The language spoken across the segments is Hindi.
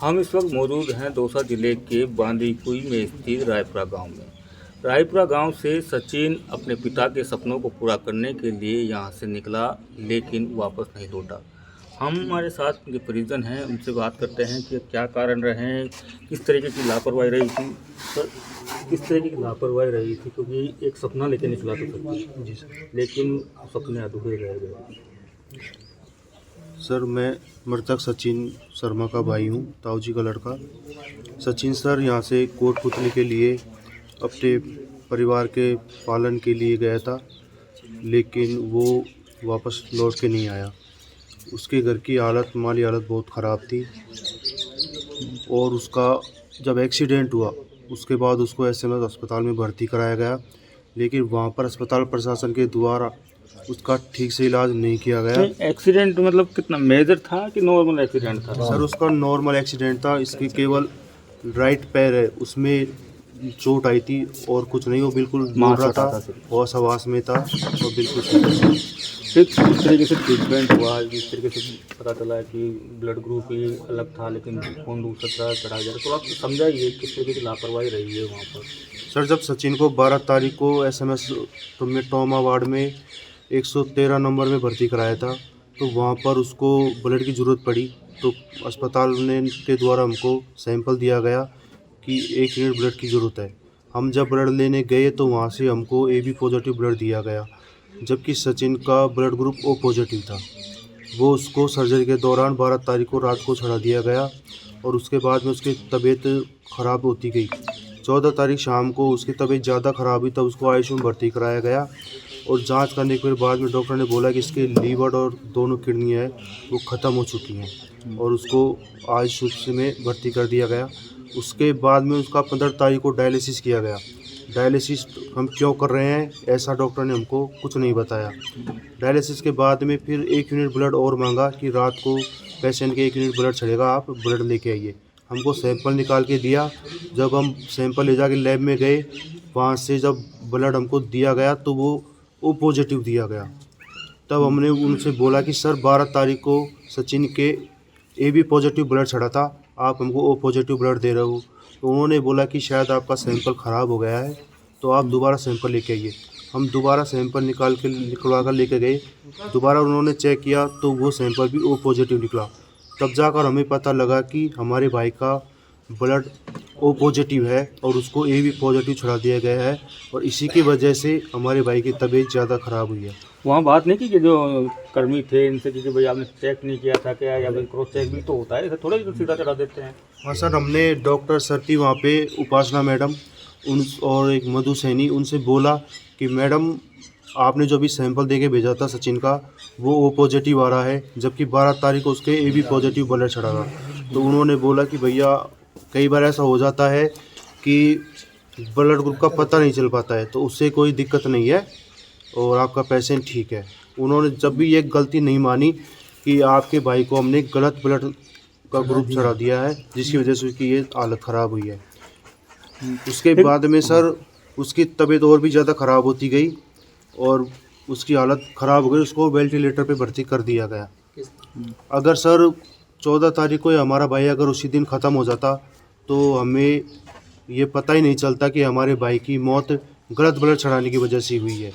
हम इस वक्त मौजूद हैं दौसा जिले के बांदीकुई में स्थित रायपुरा गांव में। रायपुरा गांव से सचिन अपने पिता के सपनों को पूरा करने के लिए यहां से निकला, लेकिन वापस नहीं लौटा। हम हमारे साथ जो परिजन हैं उनसे बात करते हैं कि क्या कारण रहे हैं, किस तरीके की लापरवाही रही थी सर, किस तरीके की लापरवाही रही थी, क्योंकि एक सपना लेकर निकला था सर जी सर, लेकिन सपने अधूरे रह गए। सर मैं मृतक सचिन शर्मा का भाई हूँ, ताऊ जी का लड़का। सचिन सर यहाँ से कोटपुतली के लिए अपने परिवार के पालन के लिए गया था, लेकिन वो वापस लौट के नहीं आया। उसके घर की हालत, माली हालत बहुत ख़राब थी और उसका जब एक्सीडेंट हुआ उसके बाद उसको एसएमएस अस्पताल में भर्ती कराया गया, लेकिन वहाँ पर अस्पताल प्रशासन के द्वारा उसका ठीक से इलाज नहीं किया गया। एक्सीडेंट मतलब कितना मेजर था कि नॉर्मल एक्सीडेंट था? सर उसका नॉर्मल एक्सीडेंट था। इसकी केवल राइट पैर है उसमें चोट आई थी और कुछ नहीं। वो बिल्कुल बोल रहा था, होश हवास में था और बिल्कुल फिर किस तरीके से ट्रीटमेंट हुआ, जिस तरीके से पता चला कि ब्लड ग्रुप ही अलग था लेकिन खून दूसरा चढ़ा गया, तो आप समझाइए किस तरीके की लापरवाही रही है वहाँ पर? सर जब सचिन को 12 तारीख को एसएमएस में ट्रॉमा वार्ड में 113 नंबर में भर्ती कराया था, तो वहाँ पर उसको ब्लड की ज़रूरत पड़ी, तो अस्पताल ने के द्वारा हमको सैंपल दिया गया कि 1 यूनिट ब्लड की ज़रूरत है। हम जब ब्लड लेने गए तो वहाँ से हमको AB पॉजिटिव ब्लड दिया गया, जबकि सचिन का ब्लड ग्रुप O पॉजिटिव था। वो उसको सर्जरी के दौरान 12 तारीख को रात को छड़ा दिया गया और उसके बाद में उसकी तबीयत ख़राब होती गई। 14 तारीख शाम को उसकी तबीयत ज़्यादा ख़राब हुई, तब उसको ICU में भर्ती कराया गया और जांच करने के बाद में डॉक्टर ने बोला कि इसके लीवर और दोनों किडनी है वो ख़त्म हो चुकी हैं और उसको ICU में भर्ती कर दिया गया। उसके बाद में उसका 15 तारीख को डायलिसिस किया गया। डायलिसिस हम क्यों कर रहे हैं ऐसा डॉक्टर ने हमको कुछ नहीं बताया। डायलिसिस के बाद में फिर 1 यूनिट ब्लड और मांगा कि रात को पेशेंट के 1 यूनिट ब्लड चढ़ेगा, आप ब्लड लेके आइए। हमको सैंपल निकाल के दिया। जब हम सैंपल ले जाके लैब में गए, वहाँ से जब ब्लड हमको दिया गया तो वो O पॉजिटिव दिया गया। तब हमने उनसे बोला कि सर 12 तारीख को सचिन के AB पॉजिटिव ब्लड चढ़ा था, आप हमको O पॉजिटिव ब्लड दे रहे हो। तो उन्होंने बोला कि शायद आपका सैंपल ख़राब हो गया है, तो आप दोबारा सैंपल लेके आइए। हम दोबारा सैंपल निकलवा कर लेके गए। दोबारा उन्होंने चेक किया तो वो सैंपल भी O पॉजिटिव निकला। तब जाकर हमें पता लगा कि हमारे भाई का ब्लड O पॉजिटिव है और उसको AB पॉजिटिव चढ़ा दिया गया है और इसी की वजह से हमारे भाई की तबीयत ज़्यादा ख़राब हुई है। वहाँ बात नहीं की कि जो कर्मी थे इनसे कि भाई आपने चेक नहीं किया था क्या, या फिर क्रॉस चेक भी तो होता है, थोड़ा ही सीधा चढ़ा देते हैं? हाँ सर, हमने डॉक्टर सर थी वहाँ पे, उपासना मैडम उन और एक मधु सैनी, उनसे बोला कि मैडम आपने जो भी सैंपल दे के भेजा था सचिन का वो O पॉजिटिव आ रहा है, जबकि 12 तारीख को उसके AB पॉजिटिव ब्लड चढ़ा था। तो उन्होंने बोला कि भैया कई बार ऐसा हो जाता है कि ब्लड ग्रुप का पता नहीं चल पाता है, तो उससे कोई दिक्कत नहीं है और आपका पेशेंट ठीक है। उन्होंने जब भी ये गलती नहीं मानी कि आपके भाई को हमने गलत ब्लड का ग्रुप चढ़ा दिया है, जिसकी वजह से उसकी ये हालत ख़राब हुई है। उसके बाद में सर उसकी तबीयत और भी ज़्यादा ख़राब होती गई और उसकी हालत ख़राब हो गई, उसको वेंटिलेटर पे भर्ती कर दिया गया। अगर सर 14 तारीख को हमारा भाई अगर उसी दिन ख़त्म हो जाता तो हमें ये पता ही नहीं चलता कि हमारे भाई की मौत गलत ब्लड चढ़ाने की वजह से हुई है।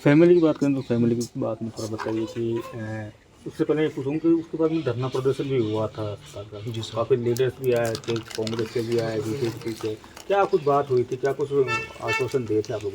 फैमिली की बात करें तो फैमिली की बात में थोड़ा बताइए कि उससे पहले पूछूँ कि उसके बाद में धरना प्रदर्शन भी हुआ था अस्पताल का, काफ़ी लीडर्स भी आए थे, कांग्रेस के भी आए, बीजेपी के, क्या कुछ बात हुई थी, क्या कुछ आश्वासन दिए थे आप लोग?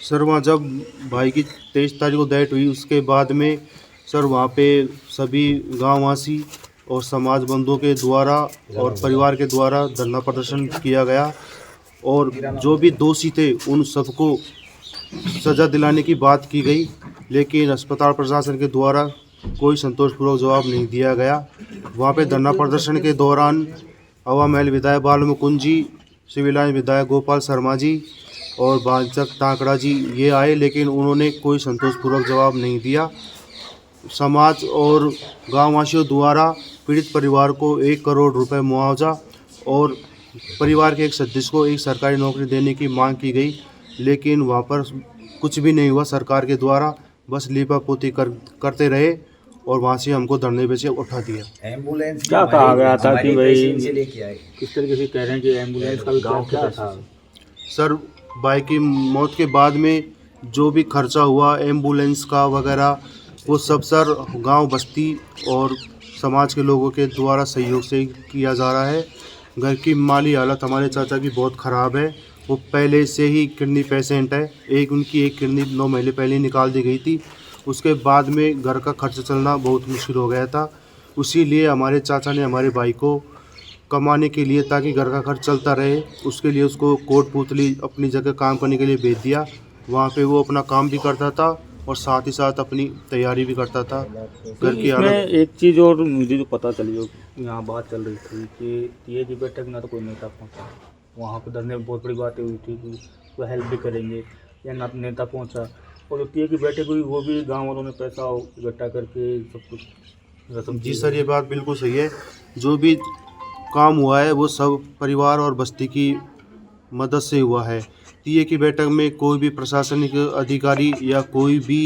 सर वहाँ जब भाई की 23 तारीख को डेथ हुई उसके बाद में सर वहाँ पे सभी गाँववासी और समाज बंधुओं के द्वारा और परिवार के द्वारा धरना प्रदर्शन किया गया और जो भी दोषी थे उन सबको सज़ा दिलाने की बात की गई, लेकिन अस्पताल प्रशासन के द्वारा कोई संतोषपूर्वक जवाब नहीं दिया गया। वहाँ पे धरना प्रदर्शन के दौरान हवा महल विधायक बाल मुकुंद जी, सिविल लाइन विधायक गोपाल शर्मा जी और बांचक टांकड़ा जी ये आए, लेकिन उन्होंने कोई संतोषपूर्वक जवाब नहीं दिया। समाज और गाँववासियों द्वारा पीड़ित परिवार को 1 करोड़ रुपए मुआवजा और परिवार के एक सदस्य को एक सरकारी नौकरी देने की मांग की गई, लेकिन वहाँ पर कुछ भी नहीं हुआ। सरकार के द्वारा बस लीपापोती करते रहे और वहाँ से हमको धरने पे से उठा दिया। एम्बुलेंस क्या कहा गया था कि भाई से लेके आए? किस तरीके से कह रहे हैं कि एम्बुलेंस का भी गाँव क्या था? सर भाई की मौत के बाद में जो भी खर्चा हुआ एम्बुलेंस का वगैरह वो सब सर गांव बस्ती और समाज के लोगों के द्वारा सहयोग से किया जा रहा है। घर की माली हालत हमारे चाचा की बहुत ख़राब है। वो पहले से ही किडनी पेशेंट है। उनकी एक किडनी 9 महीने पहले ही निकाल दी गई थी। उसके बाद में घर का खर्च चलना बहुत मुश्किल हो गया था। उसी लिए हमारे चाचा ने हमारे भाई को कमाने के लिए ताकि घर का खर्च चलता रहे उसके लिए उसको कोटपुतली अपनी जगह काम करने के लिए भेज दिया। वहाँ पे वो अपना काम भी करता था और साथ ही साथ अपनी तैयारी भी करता था। घर की इसमें हालत एक चीज़ और मुझे जो पता चली जो यहाँ बात चल रही थी कि टीए की बैठक में ना तो कोई नेता पहुँचा, वहाँ पर धरने में बहुत बड़ी बातें हुई थी कि वो हेल्प भी करेंगे या ना नेता पहुँचा। और जो टीए की बैठक हुई वो भी गाँव वालों ने पैसा इकट्ठा करके सब कुछ रस्म जी सर ये बात बिल्कुल सही है। जो भी काम हुआ है वो सब परिवार और बस्ती की मदद से हुआ है। टीए की बैठक में कोई भी प्रशासनिक अधिकारी या कोई भी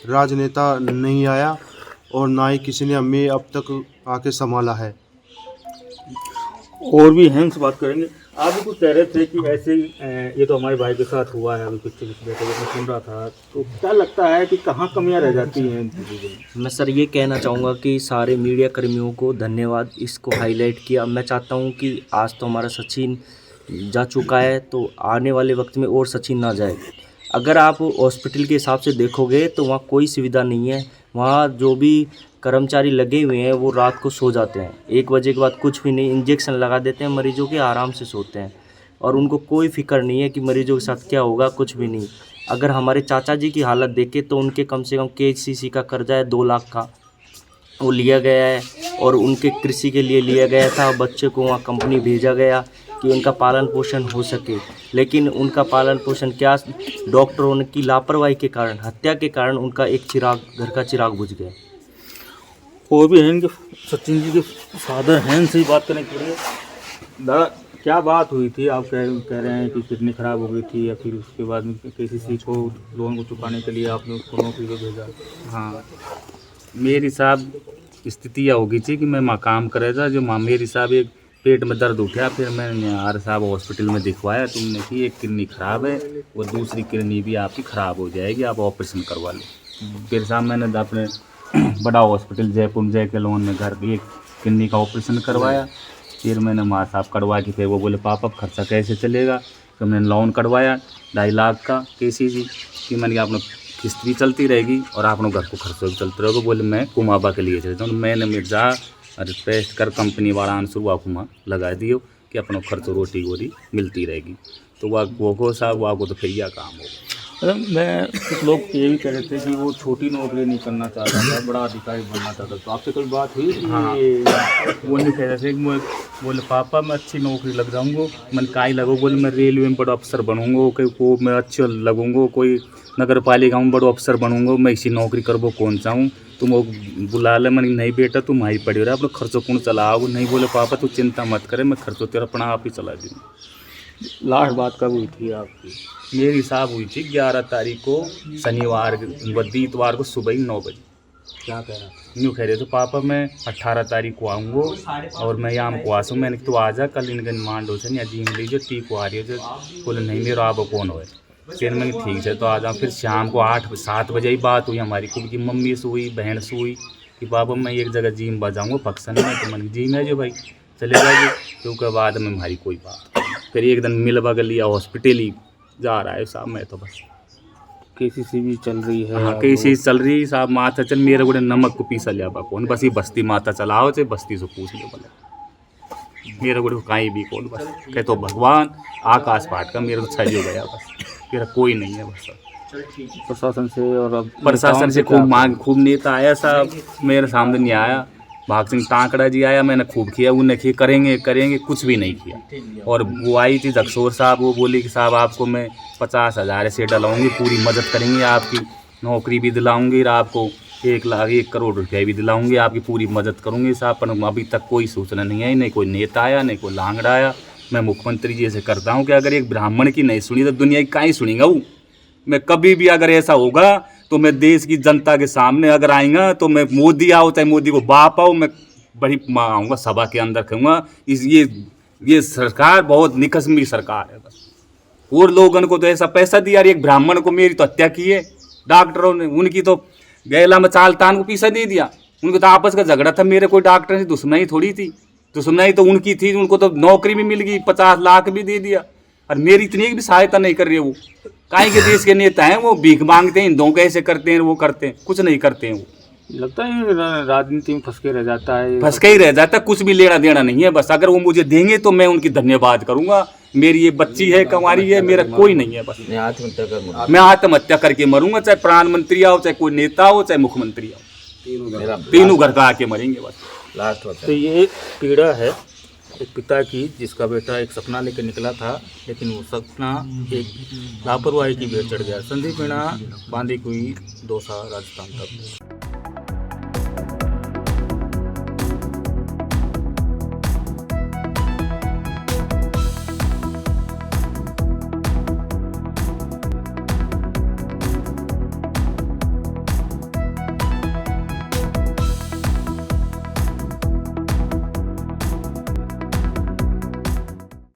राजनेता नहीं आया और ना ही किसी ने हमें अब तक आके संभाला है। और भी हैं से बात करेंगे। आप भी कुछ कह रहे थे कि ऐसे ही ये तो हमारे भाई के साथ हुआ है, अभी पिछले बैठक में सुन रहा था, तो क्या लगता है कि कहाँ कमियाँ रह जाती हैं इन चीज़ों में? मैं सर ये कहना चाहूँगा कि सारे मीडिया कर्मियों को धन्यवाद, इसको हाईलाइट किया। मैं चाहता हूँ कि आज तो हमारा सचिन जा चुका है तो आने वाले वक्त में और सचिन ना जाए। अगर आप हॉस्पिटल के हिसाब से देखोगे तो वहाँ कोई सुविधा नहीं है। वहाँ जो भी कर्मचारी लगे हुए हैं वो रात को सो जाते हैं, 1 बजे के बाद कुछ भी नहीं, इंजेक्शन लगा देते हैं मरीजों के, आराम से सोते हैं और उनको कोई फिक्र नहीं है कि मरीजों के साथ क्या होगा, कुछ भी नहीं। अगर हमारे चाचा जी की हालत देखें तो उनके कम से कम केसीसी का कर्जा है 2 लाख का, वो लिया गया है और उनके कृषि के लिए लिया गया था। बच्चे को वहाँ कंपनी भेजा गया कि उनका पालन पोषण हो सके, लेकिन उनका पालन पोषण क्या, डॉक्टरों की लापरवाही के कारण, हत्या के कारण उनका एक चिराग, घर का चिराग बुझ गया। और भी हैं कि सचिन जी के फादर हैं, से ही बात करने के लिए। दादा क्या बात हुई थी? आप कह रहे हैं कि किडनी खराब हो गई थी या फिर उसके बाद में केसीसी को लोन को चुकाने के लिए आपने उसको नौकरी पे भेजा? हाँ, मेरी साहब स्थिति यह हो गई थी कि मैं वहाँ काम कर रहा था। जो मेरी साहब एक पेट में दर्द उठा, फिर मैंने यार साहब हॉस्पिटल में दिखवाया, तुमने कि एक किडनी ख़राब है और दूसरी किडनी भी आपकी ख़राब हो जाएगी, आप ऑपरेशन करवा लो। फिर साहब मैंने अपने बड़ा हॉस्पिटल जयपुर जय के लोन में घर की एक किडनी का ऑपरेशन करवाया। फिर मैंने माँ साहब करवा के फिर वो बोले पापा खर्चा कैसे चलेगा, तो मैंने लोन करवाया 2.5 लाख का केसीसी कि मैंने कि आपने किस्त भी चलती रहेगी और आपने घर को खर्चा भी चलते रहेगा। बोले मैं कुमाबा के लिए चलता हूँ। मैंने मिर्जा रिक्वेस्ट कर कंपनी वाला आंसर वाकुमा लगा दियो कि अपना खर्च रोटी गोरी मिलती रहेगी। तो वो साहब वाको तो फिर यह काम हो। मैं कुछ लोग ये भी कह रहे थे कि वो छोटी नौकरी नहीं करना चाहता था, बड़ा अधिकारी बनना चाहता था, तो आपसे कोई बात हुई? हाँ, वो नहीं कह रहे थे कि मैं बोले पापा मैं अच्छी नौकरी लग जाऊँगा। मैंने काई लगो, बोले मैं रेलवे में बड़ा अफसर बनूँगा, कोई को मैं अच्छा लगूँगा, कोई नगर पालिका में बड़ा अफसर बनूँगा, मैं इसी नौकरी करबो कौन चाहूँ। तुम वो बुला ले। मैंने नहीं बेटा तुम हाई पड़ी हो रहा है, अपना खर्चों कौन चलाओ। नहीं बोले पापा तू चिंता मत करे, मैं खर्चों तेरा अपना आप ही चला दूँ। लास्ट बात कब हुई थी आपकी? मेरी साहब हुई थी 11 तारीख को, शनिवार इतवार को सुबह ही 9 बजे। क्या कह रहा? यूँ कह रहे तो पापा मैं 18 तारीख को आऊँगा और मैं यहाँ को आसूँ। मैंने तो आ जा, कल इनका मांड हो या जी लीजिए टी को आ रही है। बोले नहीं मेरा आप कौन हो। फिर मैंने ठीक है तो आ जाऊँ। फिर शाम को 8-7 बजे ही बात हुई हमारी, क्योंकि मम्मी से हुई, बहन से हुई कि बाबा मैं एक जगह जिम बजाऊँगा फंक्शन में। तो मैंने जिम है जो भाई चले जाइए। तो उसके बाद में हमारी कोई बात। फिर एक दिन मिल बगल लिया, हॉस्पिटल ही जा रहा है साहब। मैं तो बस केसीसी भी चल रही है? हाँ कैसी चल रही साहब। माता चल मेरे गोड़े नमक को पीसा लिया बा कौन, बस ये बस्ती माता चलाओ चे, बस्ती से पूछ लिया बोले मेरे गोड़े कहीं भी कौन, बस कह तो भगवान आकाश पाट का मेरे तो छाई हो गया, बस मेरा कोई नहीं है। बस प्रशासन से और अब प्रशासन से खूब मांग, खूब नेता आया साहब, मेरे सामने नहीं आया। भाग सिंह टांकड़ा जी आया, मैंने खूब किया, उन्हें किया करेंगे कुछ भी नहीं किया। और वो आई थी जगसोर साहब, वो बोली कि साहब आपको मैं 50,000 से डलाऊंगी, पूरी मदद करेंगे, आपकी नौकरी भी दिलाऊंगी और आपको 1 करोड़ रुपये भी दिलाऊंगी, आपकी पूरी मदद करूंगी साहब। पर अभी तक कोई सूचना नहीं आई, नहीं कोई नेता आया, नहीं कोई लांगड़ा आया। मैं मुख्यमंत्री जी से करता हूँ कि अगर एक ब्राह्मण की नहीं सुनी तो दुनिया की कहीं सुनेगा वो। मैं कभी भी अगर ऐसा होगा तो मैं देश की जनता के सामने अगर आएगा तो मैं मोदी आओ चाहे मोदी को बाप आओ, मैं बड़ी आऊँगा सभा के अंदर कहूँगा ये सरकार बहुत निकस्मी सरकार है बस। और लोगों को तो ऐसा पैसा दिया, एक ब्राह्मण को मेरी तो हत्या की है डॉक्टरों ने, उनकी तो गैला में चाल तान को पैसा दे दिया, उनको तो आपस का झगड़ा था, मेरे कोई डॉक्टर से दुश्मनी थोड़ी थी, दुश्मनी तो उनकी थी, उनको तो नौकरी भी मिल गई, 50 लाख भी दे दिया, और मेरी इतनी भी सहायता नहीं कर रही है वो। काहे के देश के नेता हैं वो भीख मांगते हैं, हिंदुओं कैसे करते हैं वो करते हैं, कुछ नहीं करते हैं वो। लगता है राजनीति में फंस के रह जाता है, फंस के ही रह जाता है, कुछ भी लेना देना नहीं है बस। अगर वो मुझे देंगे तो मैं उनकी धन्यवाद करूंगा, मेरी ये बच्ची है, कुंवारी है, मेरा कोई नहीं है बस। मैं आत्महत्या करके मरूंगा, चाहे प्रधानमंत्री आओ, चाहे कोई नेता हो, चाहे मुख्यमंत्री आओ, तीनों घर का आके मरेंगे बस। तो ये पीड़ा है एक पिता की, जिसका बेटा एक सपना लेकर निकला था, लेकिन वो सपना एक लापरवाही की भेंट चढ़ गया। संदीप मीणा, बांदीकुई, दौसा, राजस्थान तक।